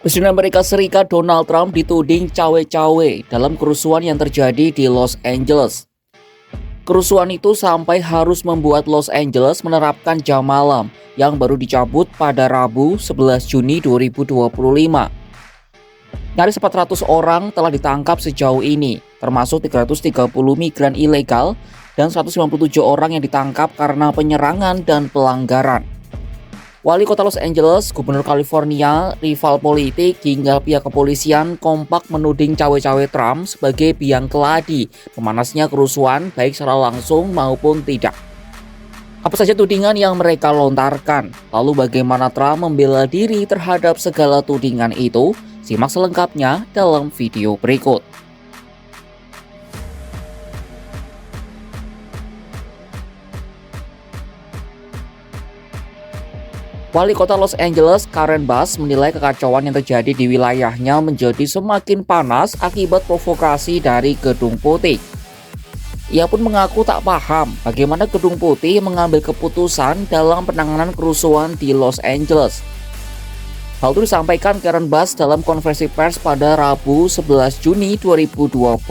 Presiden Amerika Serikat Donald Trump dituding cawe-cawe dalam kerusuhan yang terjadi di Los Angeles. Kerusuhan itu sampai harus membuat Los Angeles menerapkan jam malam yang baru dicabut pada Rabu 11 Juni 2025. Nyaris 400 orang telah ditangkap sejauh ini, termasuk 330 migran ilegal dan 197 orang yang ditangkap karena penyerangan dan pelanggaran. Wali Kota Los Angeles, Gubernur California, rival politik hingga pihak kepolisian kompak menuding cawe-cawe Trump sebagai biang keladi memanasnya kerusuhan baik secara langsung maupun tidak. Apa saja tudingan yang mereka lontarkan? Lalu bagaimana Trump membela diri terhadap segala tudingan itu? Simak selengkapnya dalam video berikut. Wali Kota Los Angeles, Karen Bass, menilai kekacauan yang terjadi di wilayahnya menjadi semakin panas akibat provokasi dari Gedung Putih. Ia pun mengaku tak paham bagaimana Gedung Putih mengambil keputusan dalam penanganan kerusuhan di Los Angeles. Hal itu disampaikan Karen Bass dalam konferensi pers pada Rabu 11 Juni 2025.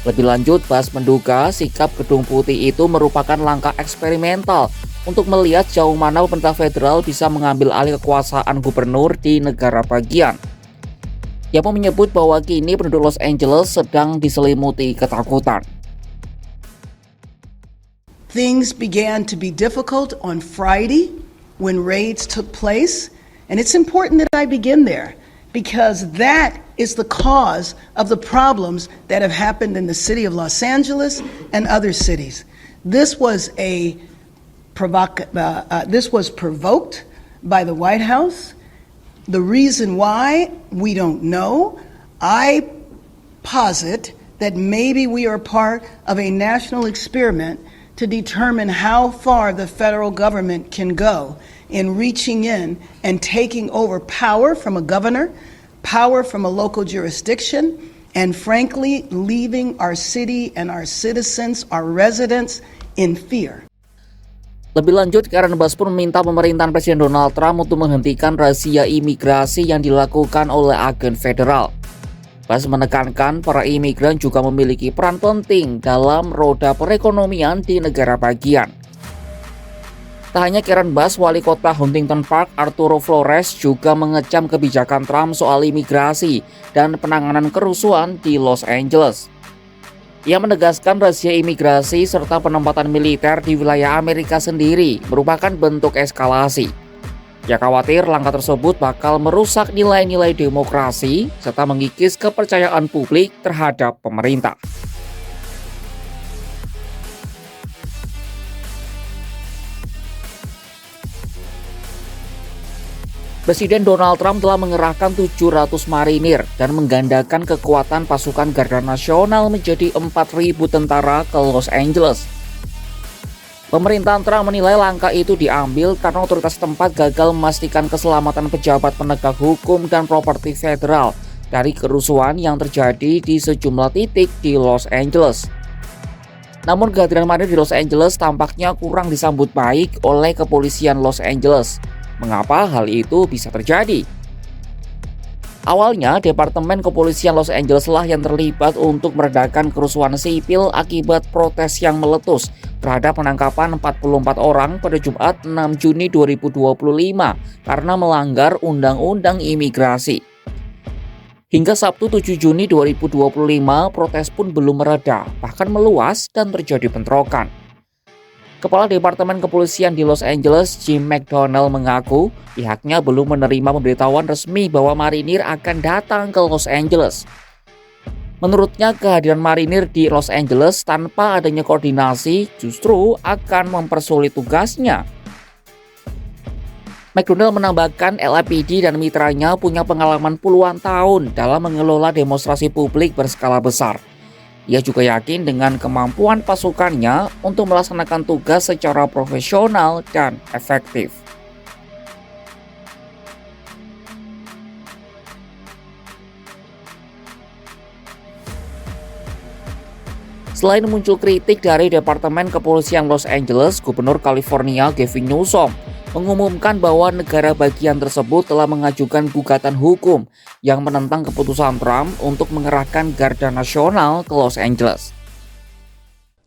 Lebih lanjut, Bass menduga sikap Gedung Putih itu merupakan langkah eksperimental untuk melihat jauh mana pemerintah federal bisa mengambil alih kekuasaan gubernur di negara bagian. Ia pun menyebut bahwa kini penduduk Los Angeles sedang diselimuti ketakutan. Things began to be difficult on Friday when raids took place, and it's important that I begin there because that is the cause of the problems that have happened in the city of Los Angeles and other cities. This was provoked by the White House. The reason why, we don't know. I posit that maybe we are part of a national experiment to determine how far the federal government can go in reaching in and taking over power from a governor, power from a local jurisdiction, and frankly, leaving our city and our citizens, our residents, in fear. Lebih lanjut, Karen Bass pun meminta pemerintahan Presiden Donald Trump untuk menghentikan razia imigrasi yang dilakukan oleh agen federal. Bass menekankan para imigran juga memiliki peran penting dalam roda perekonomian di negara bagian. Tak hanya Karen Bass, Wali Kota Huntington Park Arturo Flores juga mengecam kebijakan Trump soal imigrasi dan penanganan kerusuhan di Los Angeles. Ia menegaskan razia imigrasi serta penempatan militer di wilayah Amerika sendiri merupakan bentuk eskalasi. Ia khawatir langkah tersebut bakal merusak nilai-nilai demokrasi serta mengikis kepercayaan publik terhadap pemerintah. Presiden Donald Trump telah mengerahkan 700 marinir dan menggandakan kekuatan pasukan Garda Nasional menjadi 4.000 tentara ke Los Angeles. Pemerintahan Trump menilai langkah itu diambil karena otoritas tempat gagal memastikan keselamatan pejabat penegak hukum dan properti federal dari kerusuhan yang terjadi di sejumlah titik di Los Angeles. Namun kehadiran marinir di Los Angeles tampaknya kurang disambut baik oleh kepolisian Los Angeles. Mengapa hal itu bisa terjadi? Awalnya, Departemen Kepolisian Los Angeles lah yang terlibat untuk meredakan kerusuhan sipil akibat protes yang meletus terhadap penangkapan 44 orang pada Jumat 6 Juni 2025 karena melanggar Undang-Undang Imigrasi. Hingga Sabtu 7 Juni 2025, protes pun belum mereda, bahkan meluas dan terjadi bentrokan. Kepala Departemen Kepolisian di Los Angeles, Jim McDonnell, mengaku pihaknya belum menerima pemberitahuan resmi bahwa marinir akan datang ke Los Angeles. Menurutnya, kehadiran marinir di Los Angeles tanpa adanya koordinasi justru akan mempersulit tugasnya. McDonnell menambahkan LAPD dan mitranya punya pengalaman puluhan tahun dalam mengelola demonstrasi publik berskala besar. Ia juga yakin dengan kemampuan pasukannya untuk melaksanakan tugas secara profesional dan efektif. Selain muncul kritik dari Departemen Kepolisian Los Angeles, Gubernur California Gavin Newsom mengumumkan bahwa negara bagian tersebut telah mengajukan gugatan hukum yang menentang keputusan Trump untuk mengerahkan Garda Nasional ke Los Angeles.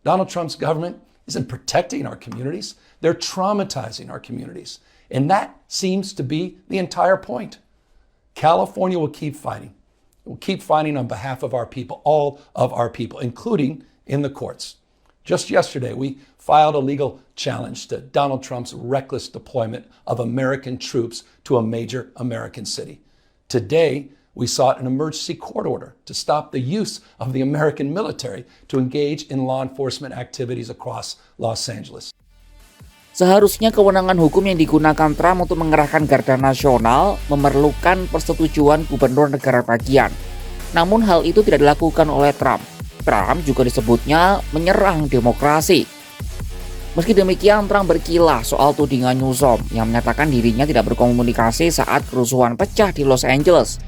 Donald Trump's government isn't protecting our communities. They're traumatizing our communities. And that seems to be the entire point. California will keep fighting. It will keep fighting on behalf of our people, all of our people, including in the courts. Just yesterday, we filed a legal challenge to Donald Trump's reckless deployment of American troops to a major American city. Today, we sought an emergency court order to stop the use of the American military to engage in law enforcement activities across Los Angeles. Seharusnya kewenangan hukum yang digunakan Trump untuk mengerahkan Garda Nasional memerlukan persetujuan gubernur negara bagian. Namun hal itu tidak dilakukan oleh Trump. Trump juga disebutnya menyerang demokrasi. Meski demikian, Trump berkilah soal tudingan Newsom yang menyatakan dirinya tidak berkomunikasi saat kerusuhan pecah di Los Angeles.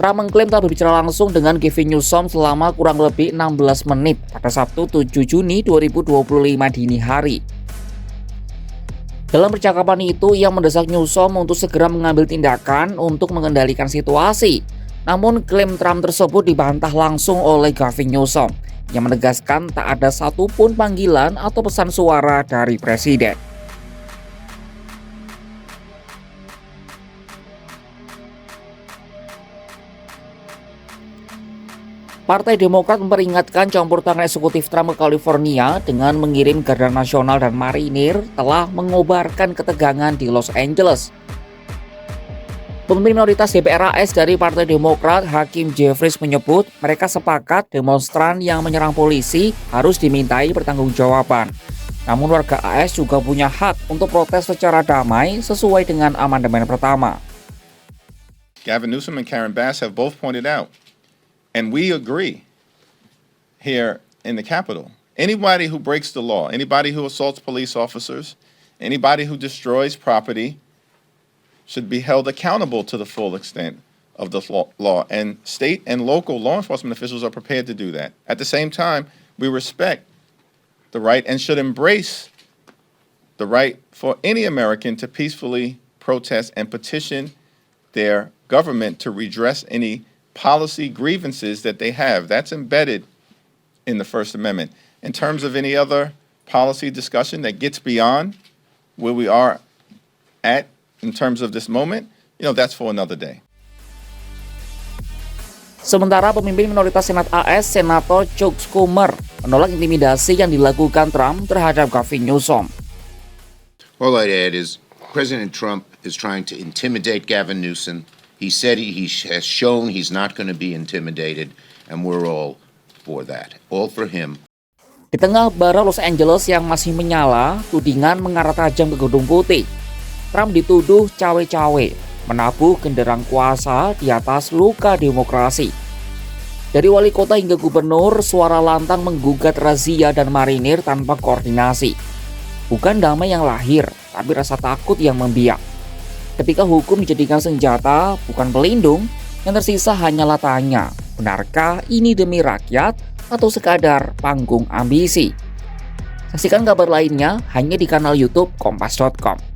Trump mengklaim telah berbicara langsung dengan Gavin Newsom selama kurang lebih 16 menit pada Sabtu 7 Juni 2025 dini hari. Dalam percakapan itu, ia mendesak Newsom untuk segera mengambil tindakan untuk mengendalikan situasi. Namun klaim Trump tersebut dibantah langsung oleh Gavin Newsom yang menegaskan tak ada satupun panggilan atau pesan suara dari presiden. Partai Demokrat memperingatkan campur tangan eksekutif Trump ke California dengan mengirim Garda Nasional dan Marinir telah mengobarkan ketegangan di Los Angeles. Pemimpin minoritas DPR AS dari Partai Demokrat, Hakeem Jeffries menyebut mereka sepakat demonstran yang menyerang polisi harus dimintai pertanggungjawaban. Namun warga AS juga punya hak untuk protes secara damai sesuai dengan amandemen pertama. Gavin Newsom and Karen Bass have both pointed out, and we agree here in the Capitol, anybody who breaks the law, anybody who assaults police officers, anybody who destroys property, should be held accountable to the full extent of the law. And state and local law enforcement officials are prepared to do that. At the same time, we respect the right and should embrace the right for any American to peacefully protest and petition their government to redress any policy grievances that they have. That's embedded in the First Amendment. In terms of any other policy discussion that gets beyond where we are at in terms of this moment, that's for another day. Sementara pemimpin minoritas Senat AS, Senator Chuck Schumer, menolak intimidasi yang dilakukan Trump terhadap Gavin Newsom. All I'd add is President Trump is trying to intimidate Gavin Newsom. He said he has shown he's not going to be intimidated, and we're all for that. All for him. Di tengah bara Los Angeles yang masih menyala, tudingan mengarah tajam ke Gedung Putih. Trump dituduh cawe-cawe, menabuh genderang kuasa di atas luka demokrasi. Dari wali kota hingga gubernur, suara lantang menggugat razia dan marinir tanpa koordinasi. Bukan damai yang lahir, tapi rasa takut yang membiak. Ketika hukum dijadikan senjata, bukan pelindung, yang tersisa hanyalah tanya, benarkah ini demi rakyat atau sekadar panggung ambisi? Saksikan kabar lainnya hanya di kanal YouTube Kompas.com.